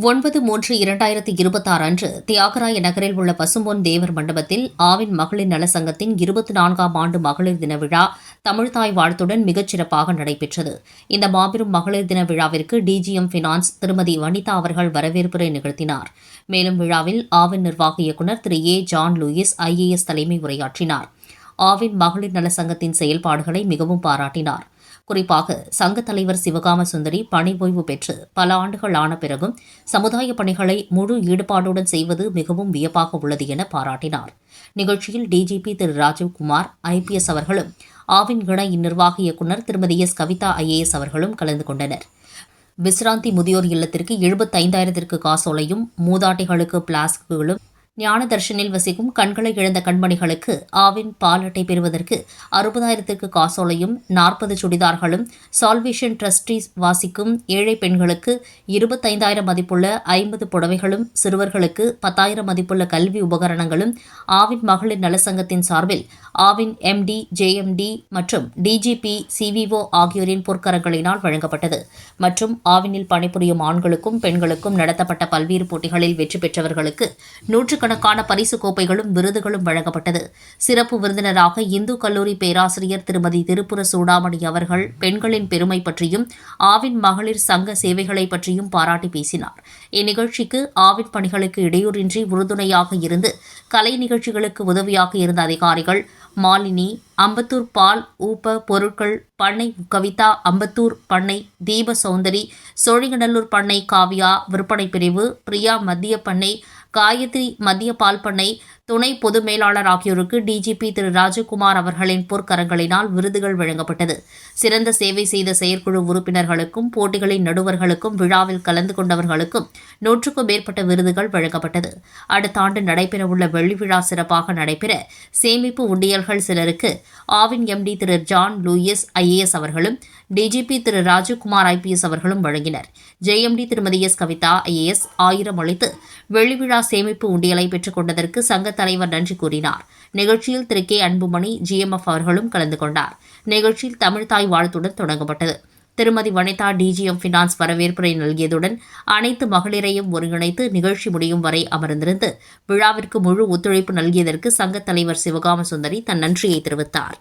9/3/2026 அன்று தியாகராய நகரில் உள்ள பசும்பொன் தேவர் மண்டபத்தில் ஆவின் மகளிர் நல சங்கத்தின் 24ஆம் ஆண்டு மகளிர் தின விழா தமிழ்தாய் வாழ்த்துடன் மிகச்சிறப்பாக நடைபெற்றது. இந்த மாபெரும் மகளிர் தின விழாவிற்கு டிஜிஎம் பினான்ஸ் திருமதி வனிதா அவர்கள் வரவேற்புரை நிகழ்த்தினார். மேலும் விழாவில் ஆவின் நிர்வாக இயக்குநர் திரு ஏ. ஜான் லூயிஸ் IAS தலைமை உரையாற்றினார். ஆவின் மகளிர் நல சங்கத்தின் செயல்பாடுகளை மிகவும் பாராட்டினார். குறிப்பாக சங்கத் தலைவர் சிவகாம சுந்தரி பணி ஓய்வு பெற்று பல ஆண்டுகள் ஆன பிறகும் சமுதாய பணிகளை முழு ஈடுபாடுடன் செய்வது மிகவும் வியப்பாக உள்ளது என பாராட்டினார். நிகழ்ச்சியில் டிஜிபி திரு ராஜீவ்குமார் IPS அவர்களும் ஆவின் இணை நிர்வாக இயக்குநர் திருமதி S. கவிதா IAS அவர்களும் கலந்து கொண்டனர். விசிராந்தி முதியோர் இல்லத்திற்கு 75,000 காசோலையும், மூதாட்டிகளுக்கு பிளாஸ்குகளும், ஞான தர்ஷனில் வசிக்கும் கண்களை இழந்த கண்மணிகளுக்கு ஆவின் பால் அட்டை பெறுவதற்கு 60,000 காசோலையும், 40 சுடிதார்களும், சால்வேஷன் ட்ரஸ்டீஸ் வாசிக்கும் ஏழை பெண்களுக்கு 25,000 மதிப்புள்ள 50 புடவைகளும், சிறுவர்களுக்கு 10,000 மதிப்புள்ள கல்வி உபகரணங்களும் ஆவின் மகளிர் நலசங்கத்தின் சார்பில் ஆவின் MD, JMD மற்றும் DGP, CVO ஆகியோரின் பொற்கரங்களினால் வழங்கப்பட்டது. மற்றும் ஆவினில் பணிபுரியும் ஆண்களுக்கும் பெண்களுக்கும் நடத்தப்பட்ட பல்வேறு போட்டிகளில் வெற்றி பெற்றவர்களுக்கு நூற்றுக்கணக்கான பரிசு கோப்பைகளும் விருதுகளும் வழங்கப்பட்டது. சிறப்பு விருந்தினராக இந்து கல்லூரி பேராசிரியர் திருமதி திருப்புர சூடாமணி அவர்கள் பெண்களின் பெருமை பற்றியும் ஆவின் மகளிர் சங்க சேவைகளை பற்றியும் பாராட்டி பேசினார். இந்நிகழ்ச்சிக்கு ஆவின் பணிகளுக்கு இடையூறின்றி உறுதுணையாக இருந்து கலை நிகழ்ச்சிகளுக்கு உதவியாக இருந்த அதிகாரிகள் மாலினி, அம்பத்தூர் பால் ஊப்ப பொருட்கள் பண்ணை கவிதா, அம்பத்தூர் பண்ணை தீப சௌந்தரி, சோழிங்கநல்லூர் பண்ணை காவியா விற்பனை பிரிவு, பிரியா மத்திய பண்ணை, காயத்ரி மத்திய பால் பண்ணை துணை பொது மேலாளர் ஆகியோருக்கு டிஜிபி திரு ராஜகுமார் அவர்களின் பொற்கரங்களினால் விருதுகள் வழங்கப்பட்டது. சிறந்த சேவை செய்த செயற்குழு உறுப்பினர்களுக்கும் போட்டிகளின் நடுவர்களுக்கும் விழாவில் கலந்து கொண்டவர்களுக்கும் 100க்கும் மேற்பட்ட விருதுகள் வழங்கப்பட்டது. அடுத்த ஆண்டு நடைபெறவுள்ள வெள்ளி விழா சிறப்பாக நடைபெற சேமிப்பு உண்டியல்கள் சிலருக்கு ஆவின் MD திரு ஜான் லூயிஸ் IAS அவர்களும் டிஜிபி திரு ராஜகுமார் IPS அவர்களும் வழங்கினர். JMD திருமதி S. கவிதா IAS 1000 அளித்து வெள்ளி விழா சேமிப்பு உண்டியலை பெற்றுக் கொண்டதற்கு சங்க தலைவர் நன்றி கூறினார். நிகழ்ச்சியில் திரு K. அன்புமணி GMF அவர்களும் கலந்து கொண்டார். நிகழ்ச்சியில் தமிழ்தாய் வாழ்த்துடன் தொடங்கப்பட்டது. திருமதி வனிதா DGM பினான்ஸ் வரவேற்புரை நல்கியதுடன் அனைத்து மகளிரையும் ஒருங்கிணைத்து நிகழ்ச்சி முடியும் வரை அமர்ந்திருந்து விழாவிற்கு முழு ஒத்துழைப்பு நல்கியதற்கு சங்கத் தலைவர் சிவகாம சுந்தரி தன் நன்றியை தெரிவித்தார்.